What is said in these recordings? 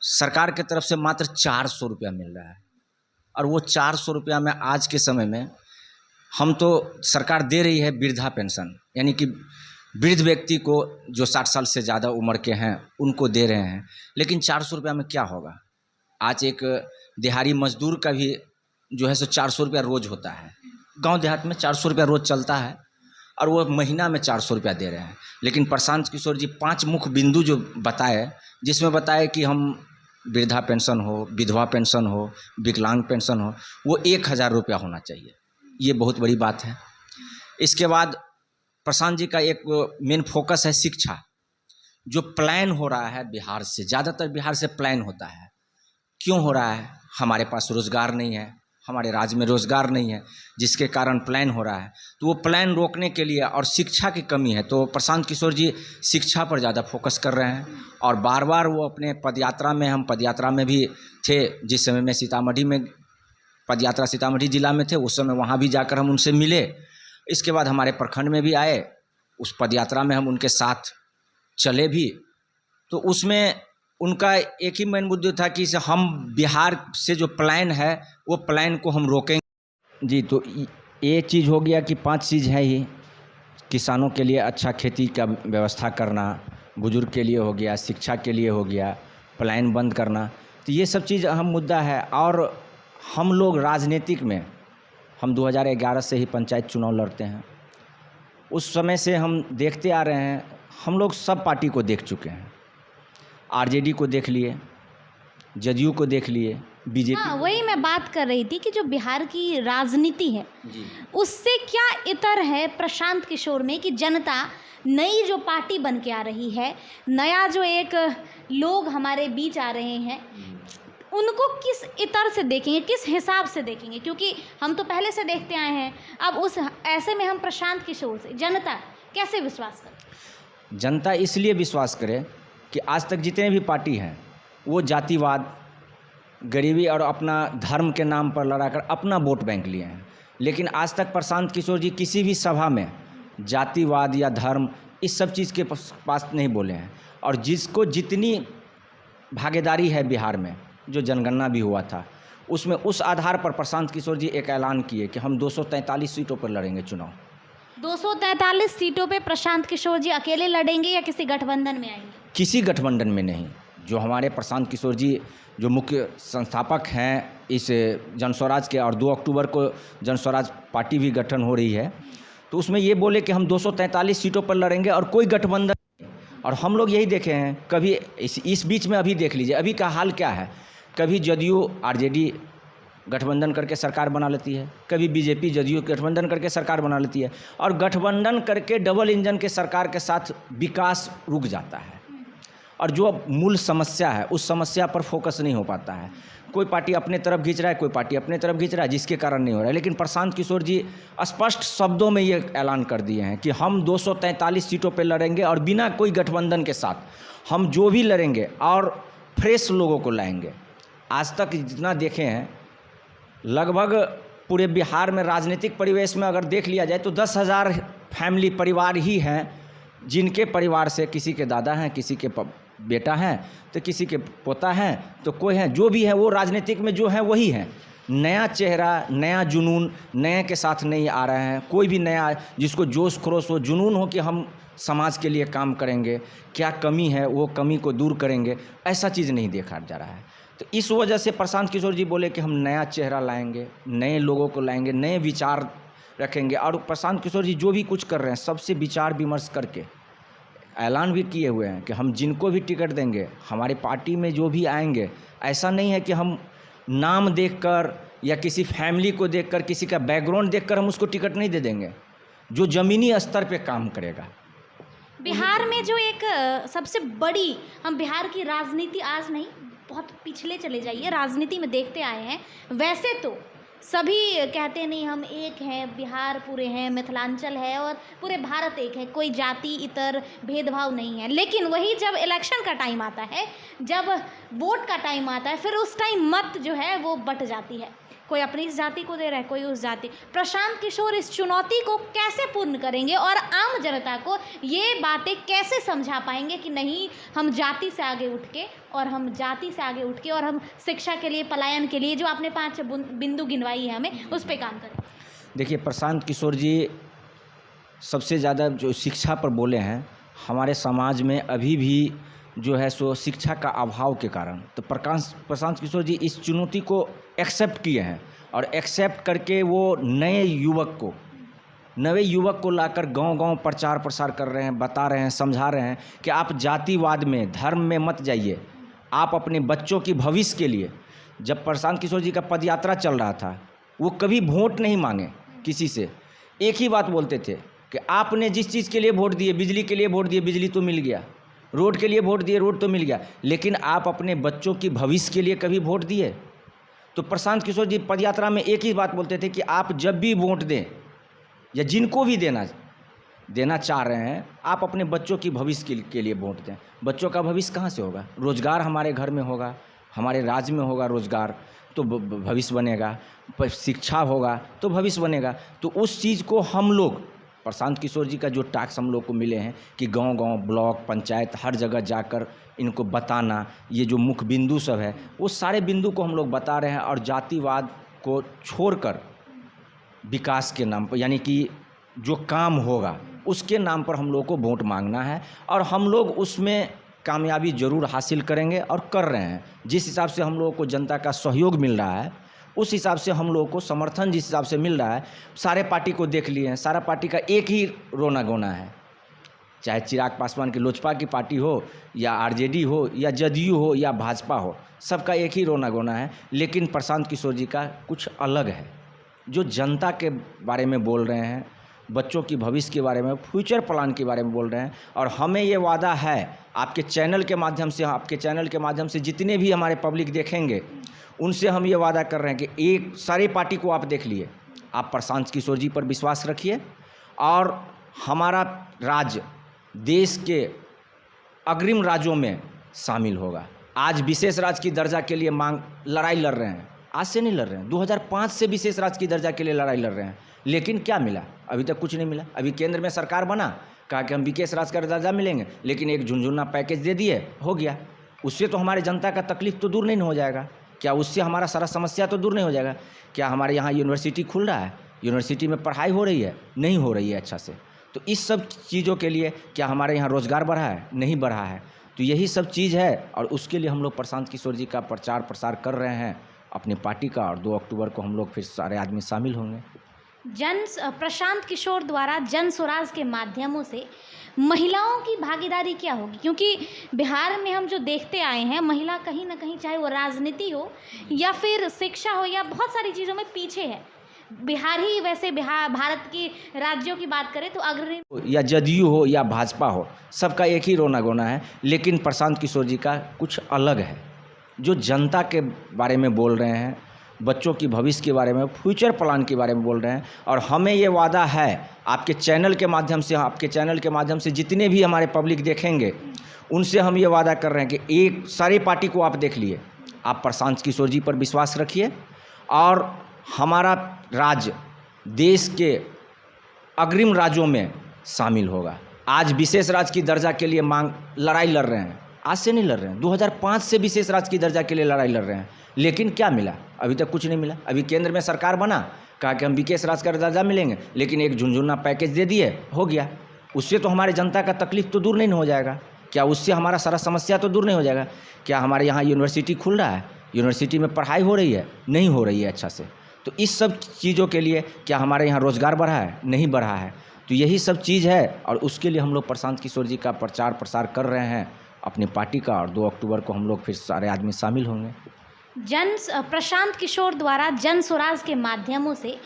सरकार की तरफ से मात्र 400 रुपया मिल रहा है। और वो 400 रुपया में आज के समय में हम तो सरकार दे रही है वृद्धा पेंशन, यानी कि वृद्ध व्यक्ति को जो 60 साल से ज़्यादा उम्र के हैं उनको दे रहे हैं। लेकिन 400 रुपया में क्या होगा? आज एक दिहाड़ी मजदूर का भी जो है सो 400 रुपया रोज़ होता है। गांव देहात में 400 रुपया रोज़ चलता है और वो महीना में 400 रुपया दे रहे हैं। लेकिन प्रशांत किशोर जी 5 मुख्य बिंदु जो बताए, जिसमें बताए कि हम वृद्धा पेंशन हो, विधवा पेंशन हो, विकलांग पेंशन हो, वो 1000 रुपया होना चाहिए। ये बहुत बड़ी बात है। इसके बाद प्रशांत जी का एक मेन फोकस है शिक्षा। जो प्लान हो रहा है बिहार से, ज़्यादातर बिहार से प्लान होता है। क्यों हो रहा है? हमारे पास रोज़गार नहीं है, हमारे राज्य में रोज़गार नहीं है, जिसके कारण प्लान हो रहा है। तो वो प्लान रोकने के लिए, और शिक्षा की कमी है, तो प्रशांत किशोर जी शिक्षा पर ज़्यादा फोकस कर रहे हैं। और बार बार वो अपने पदयात्रा में, हम पदयात्रा में भी थे जिस समय में सीतामढ़ी में पदयात्रा सीतामढ़ी जिला में थे, उस समय वहाँ भी जाकर हम उनसे मिले। इसके बाद हमारे प्रखंड में भी आए, उस पदयात्रा में हम उनके साथ चले भी। तो उसमें उनका एक ही मेन मुद्दा था कि हम बिहार से जो प्लान है वो प्लान को हम रोकेंगे। जी, तो ये चीज़ हो गया कि 5 चीज़ है ही। किसानों के लिए अच्छा खेती का व्यवस्था करना, बुजुर्ग के लिए हो गया, शिक्षा के लिए हो गया, प्लान बंद करना। तो ये सब चीज़ अहम मुद्दा है। और हम लोग राजनीतिक में, हम 2011 से ही पंचायत चुनाव लड़ते हैं। उस समय से हम देखते आ रहे हैं, हम लोग सब पार्टी को देख चुके हैं। आरजेडी को देख लिए, जदयू को देख लिए, बीजेपी। हाँ, वही मैं बात कर रही थी कि जो बिहार की राजनीति है उससे क्या इतर है प्रशांत किशोर में कि जनता नई जो पार्टी बन के आ रही है, नया जो एक लोग हमारे बीच आ रहे हैं, उनको किस इतर से देखेंगे, किस हिसाब से देखेंगे? क्योंकि हम तो पहले से देखते आए हैं। अब उस ऐसे में हम प्रशांत किशोर से जनता कैसे विश्वास करें? जनता इसलिए विश्वास करे कि आज तक जितने भी पार्टी हैं वो जातिवाद, गरीबी और अपना धर्म के नाम पर लड़ाकर अपना वोट बैंक लिए हैं। लेकिन आज तक प्रशांत किशोर जी किसी भी सभा में जातिवाद या धर्म इस सब चीज़ के पास नहीं बोले हैं। और जिसको जितनी भागीदारी है बिहार में, जो जनगणना भी हुआ था, उसमें उस आधार पर प्रशांत किशोर जी एक ऐलान किए कि हम 243 सीटों पर लड़ेंगे चुनाव। 243 सीटों पे प्रशांत किशोर जी अकेले लड़ेंगे या किसी गठबंधन में आएंगे? किसी गठबंधन में नहीं। जो हमारे प्रशांत किशोर जी जो मुख्य संस्थापक हैं इस जनस्वराज के, और 2 अक्टूबर को जनस्वराज पार्टी भी गठन हो रही है, तो उसमें ये बोले कि हम 243 सीटों पर लड़ेंगे और कोई गठबंधन नहीं। और हम लोग यही देखे हैं, कभी इस बीच में अभी देख लीजिए अभी का हाल क्या है। कभी जदयू आरजेडी गठबंधन करके सरकार बना लेती है, कभी बीजेपी जदयू गठबंधन करके सरकार बना लेती है, और गठबंधन करके डबल इंजन के सरकार के साथ विकास रुक जाता है। और जो मूल समस्या है उस समस्या पर फोकस नहीं हो पाता है। कोई पार्टी अपने तरफ खींच रहा है, कोई पार्टी अपने तरफ खींच रहा है, जिसके कारण नहीं हो रहा है। लेकिन प्रशांत किशोर जी स्पष्ट शब्दों में ये ऐलान कर दिए हैं कि हम 243 सीटों पर लड़ेंगे और बिना कोई गठबंधन के साथ हम जो भी लड़ेंगे और फ्रेश लोगों को लाएंगे। आज तक जितना देखे हैं, लगभग पूरे बिहार में राजनीतिक परिवेश में अगर देख लिया जाए तो 10,000 फैमिली परिवार ही हैं जिनके परिवार से किसी के दादा हैं, किसी के बेटा हैं, तो किसी के पोता हैं, तो कोई हैं, जो भी है वो राजनीतिक में जो है वही हैं। नया चेहरा, नया जुनून नए के साथ नहीं आ रहे हैं। कोई भी नया जिसको जोश खरोश हो, जुनून हो कि हम समाज के लिए काम करेंगे, क्या कमी है वो कमी को दूर करेंगे, ऐसा चीज़ नहीं देखा जा रहा है। तो इस वजह से प्रशांत किशोर जी बोले कि हम नया चेहरा लाएंगे, नए लोगों को लाएंगे, नए विचार रखेंगे। और प्रशांत किशोर जी जो भी कुछ कर रहे हैं सबसे विचार विमर्श करके ऐलान भी किए हुए हैं कि हम जिनको भी टिकट देंगे, हमारी पार्टी में जो भी आएंगे, ऐसा नहीं है कि हम नाम देखकर या किसी फैमिली को देखकर, किसी का बैकग्राउंड देखकर हम उसको टिकट नहीं दे देंगे। जो ज़मीनी स्तर पे काम करेगा। बिहार में जो एक सबसे बड़ी, हम बिहार की राजनीति आज नहीं, बहुत पिछले चले जाइए, राजनीति में देखते आए हैं। वैसे तो सभी कहते हैं नहीं हम एक हैं, बिहार पूरे हैं, मिथिलांचल है और पूरे भारत एक है, कोई जाति इतर भेदभाव नहीं है। लेकिन वही जब इलेक्शन का टाइम आता है, जब वोट का टाइम आता है, फिर उस टाइम मत जो है वो बट जाती है। कोई अपनी इस जाति को दे रहा है, कोई उस जाति। प्रशांत किशोर इस चुनौती को कैसे पूर्ण करेंगे और आम जनता को ये बातें कैसे समझा पाएंगे कि नहीं, हम जाति से आगे उठ के और हम शिक्षा के लिए, पलायन के लिए, जो आपने 5 बिंदु गिनवाई है, हमें उस पर काम करें। देखिए, प्रशांत किशोर जी सबसे ज़्यादा जो शिक्षा पर बोले हैं, हमारे समाज में अभी भी जो है सो शिक्षा का अभाव के कारण, तो प्रशांत किशोर जी इस चुनौती को एक्सेप्ट किए हैं और एक्सेप्ट करके वो नए युवक को लाकर गांव-गांव प्रचार प्रसार कर रहे हैं, बता रहे हैं, समझा रहे हैं कि आप जातिवाद में, धर्म में मत जाइए। आप अपने बच्चों की भविष्य के लिए, जब प्रशांत किशोर जी का पदयात्रा चल रहा था, वो कभी वोट नहीं मांगे किसी से। एक ही बात बोलते थे कि आपने जिस चीज़ के लिए वोट दिए, बिजली के लिए वोट दिए, बिजली तो मिल गया, रोड के लिए वोट दिए, रोड तो मिल गया, लेकिन आप अपने बच्चों की भविष्य के लिए कभी वोट दिए? तो प्रशांत किशोर जी पदयात्रा में एक ही बात बोलते थे कि आप जब भी वोट दें या जिनको भी देना चाह रहे हैं, आप अपने बच्चों की भविष्य के लिए वोट दें। बच्चों का भविष्य कहाँ से होगा? रोजगार हमारे घर में होगा, हमारे राज्य में होगा रोजगार, तो भविष्य बनेगा, शिक्षा होगा तो भविष्य बनेगा। तो उस चीज़ को हम लोग, प्रशांत किशोर जी का जो टास्क हम लोग को मिले हैं कि गांव-गांव, ब्लॉक, पंचायत, हर जगह जाकर इनको बताना, ये जो मुख्य बिंदु सब है, वो सारे बिंदु को हम लोग बता रहे हैं और जातिवाद को छोड़कर विकास के नाम पर, यानी कि जो काम होगा उसके नाम पर हम लोग को वोट मांगना है और हम लोग उसमें कामयाबी ज़रूर हासिल करेंगे और कर रहे हैं। जिस हिसाब से हम लोगों को जनता का सहयोग मिल रहा है, उस हिसाब से हम लोगों को समर्थन जिस हिसाब से मिल रहा है, सारे पार्टी को देख लिए हैं, सारा पार्टी का एक ही रोना गोना है, चाहे चिराग पासवान की लोजपा की पार्टी हो या आरजेडी हो या जदयू हो या भाजपा हो, सबका एक ही रोना गोना है। लेकिन प्रशांत किशोर जी का कुछ अलग है, जो जनता के बारे में बोल रहे हैं, बच्चों की भविष्य के बारे में, फ्यूचर प्लान के बारे में बोल रहे हैं। और हमें ये वादा है, आपके चैनल के माध्यम से जितने भी हमारे पब्लिक देखेंगे, उनसे हम ये वादा कर रहे हैं कि एक सारी पार्टी को आप देख लिए, आप प्रशांत किशोर जी पर विश्वास रखिए और हमारा राज्य देश के अग्रिम राज्यों में शामिल होगा। आज विशेष राज्य की दर्जा के लिए लड़ाई लड़ रहे हैं, आज से नहीं लड़ रहे हैं, 2005 से विशेष राज्य की दर्जा के लिए लड़ाई लड़ रहे हैं, लेकिन क्या मिला? अभी तक कुछ नहीं मिला। अभी केंद्र में सरकार बना, कहा कि हम विशेष राज्य का दर्जा मिलेंगे, लेकिन एक झुनझुना पैकेज दे दिए, हो गया। उससे तो हमारे जनता का तकलीफ तो दूर नहीं हो जाएगा क्या? उससे हमारा सारा समस्या तो दूर नहीं हो जाएगा क्या? हमारे यहाँ यूनिवर्सिटी खुल रहा है, यूनिवर्सिटी में पढ़ाई हो रही है, नहीं हो रही है अच्छा से। तो इस सब चीज़ों के लिए क्या हमारे यहाँ रोज़गार बढ़ा है? नहीं बढ़ा है। तो यही सब चीज़ है और उसके लिए हम लोग प्रशांत किशोर जी का प्रचार प्रसार कर रहे हैं अपनी पार्टी का, और 2 अक्टूबर को हम लोग फिर सारे आदमी शामिल होंगे। प्रशांत किशोर द्वारा जन स्वराज के माध्यमों से महिलाओं की भागीदारी क्या होगी? क्योंकि बिहार में हम जो देखते आए हैं, महिला कहीं ना कहीं, चाहे वो राजनीति हो या फिर शिक्षा हो या बहुत सारी चीज़ों में पीछे है। भारत की राज्यों की बात करें तो अग्रणी, या जदयू हो या भाजपा हो, सबका एक ही रोना गोना है। लेकिन प्रशांत किशोर जी का कुछ अलग है, जो जनता के बारे में बोल रहे हैं, बच्चों की भविष्य के बारे में, फ्यूचर प्लान के बारे में बोल रहे हैं। और हमें ये वादा है, आपके चैनल के माध्यम से जितने भी हमारे पब्लिक देखेंगे, उनसे हम ये वादा कर रहे हैं कि एक सारी पार्टी को आप देख लिए, आप प्रशांत किशोर जी पर विश्वास रखिए और हमारा राज्य देश के अग्रिम राज्यों में शामिल होगा। आज विशेष राज्य की दर्जा के लिए लड़ाई लड़ रहे हैं, आज से नहीं लड़ रहे हैं, 2005 से विशेष राज्य की दर्जा के लिए लड़ाई लड़ रहे हैं, लेकिन क्या मिला? अभी तक कुछ नहीं मिला। अभी केंद्र में सरकार बना, कहा कि हम विशेष राज्य का दर्जा मिलेंगे, लेकिन एक झुनझुना पैकेज दे दिए, हो गया। उससे तो हमारे जनता का तकलीफ तो दूर नहीं हो जाएगा क्या? उससे हमारा सारा समस्या तो दूर नहीं हो जाएगा क्या? हमारे यहाँ यूनिवर्सिटी खुल रहा है, यूनिवर्सिटी में पढ़ाई हो रही है, नहीं हो रही है अच्छा से। तो इस सब चीज़ों के लिए क्या हमारे यहाँ रोज़गार बढ़ा है? नहीं बढ़ा है। तो यही सब चीज़ है और उसके लिए हम लोग प्रशांत किशोर जी का प्रचार प्रसार कर रहे हैं अपनी पार्टी का, और 2 अक्टूबर को हम लोग फिर सारे आदमी शामिल होंगे। प्रशांत किशोर द्वारा जन स्वराज के माध्यमों से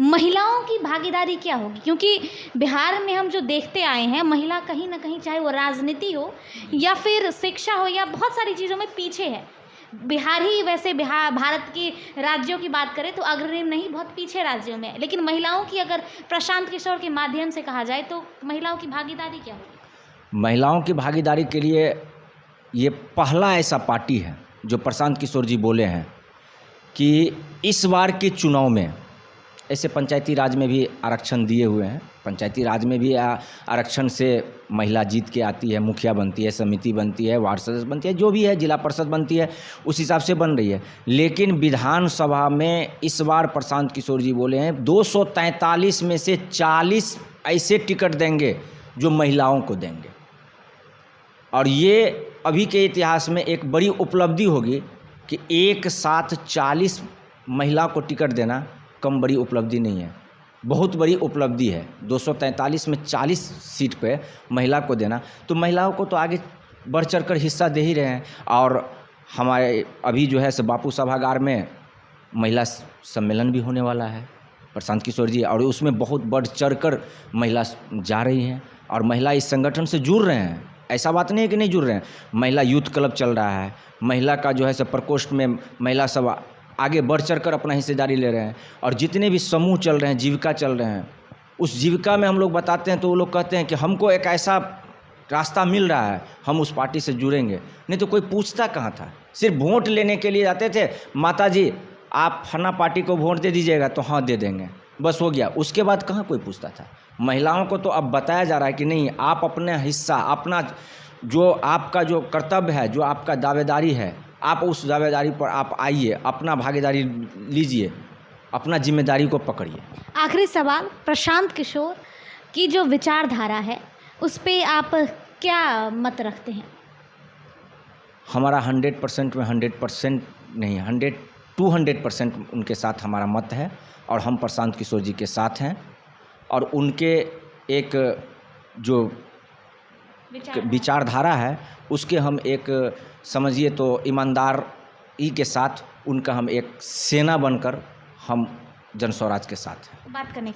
महिलाओं की भागीदारी क्या होगी? क्योंकि बिहार में हम जो देखते आए हैं, महिला कहीं ना कहीं, चाहे वो राजनीति हो या फिर शिक्षा हो या बहुत सारी चीज़ों में पीछे है। भारत की राज्यों की बात करें तो अग्रणी नहीं, बहुत पीछे राज्यों में। लेकिन महिलाओं की अगर प्रशांत किशोर के माध्यम से कहा जाए तो महिलाओं की भागीदारी क्या होगी? महिलाओं की भागीदारी के लिए ये पहला ऐसा पार्टी है जो प्रशांत किशोर जी बोले हैं कि इस बार के चुनाव में, ऐसे पंचायती राज में भी आरक्षण दिए हुए हैं, पंचायती राज में भी आरक्षण से महिला जीत के आती है, मुखिया बनती है, समिति बनती है, वार्ड सदस्य बनती है, जो भी है, जिला परिषद बनती है, उस हिसाब से बन रही है। लेकिन विधानसभा में इस बार प्रशांत किशोर जी बोले हैं 243 में से 40 ऐसे टिकट देंगे जो महिलाओं को देंगे, और ये अभी के इतिहास में एक बड़ी उपलब्धि होगी कि एक साथ 40 महिला को टिकट देना कम बड़ी उपलब्धि नहीं है, बहुत बड़ी उपलब्धि है। 243 में 40 सीट पे महिला को देना, तो महिलाओं को तो आगे बढ़ चढ़ कर हिस्सा दे ही रहे हैं। और हमारे अभी जो है सो बापू सभागार में महिला सम्मेलन भी होने वाला है प्रशांत किशोर जी, और उसमें बहुत बढ़ चढ़ कर महिला जा रही हैं और महिला इस संगठन से जुड़ रहे हैं। ऐसा बात नहीं है कि नहीं जुड़ रहे हैं। महिला यूथ क्लब चल रहा है, महिला का जो है सो प्रकोष्ठ में महिला सब आगे बढ़ चढ़ कर अपना हिस्सेदारी ले रहे हैं, और जितने भी समूह चल रहे हैं, जीविका चल रहे हैं, उस जीविका में हम लोग बताते हैं तो वो लोग कहते हैं कि हमको एक ऐसा रास्ता मिल रहा है, हम उस पार्टी से जुड़ेंगे। नहीं तो कोई पूछता कहाँ था, सिर्फ वोट लेने के लिए जाते थे, माता जी आप फलाना पार्टी को वोट दे दीजिएगा तो हाँ दे देंगे, बस हो गया। उसके बाद कहाँ कोई पूछता था। महिलाओं को तो अब बताया जा रहा है कि नहीं, आप अपना हिस्सा, अपना जो आपका जो कर्तव्य है, जो आपका दावेदारी है, आप उस दावेदारी पर आप आइए, अपना भागीदारी लीजिए, अपना जिम्मेदारी को पकड़िए। आखिरी सवाल, प्रशांत किशोर की जो विचारधारा है उस पे आप क्या मत रखते हैं? हमारा 100% में 100% नहीं, 200% उनके साथ हमारा मत है, और हम प्रशांत किशोर जी के साथ हैं, और उनके एक जो विचारधारा है उसके हम एक समझिए तो ईमानदारी के साथ उनका हम एक सेना बनकर हम जनस्वराज के साथ हैं। बात करने के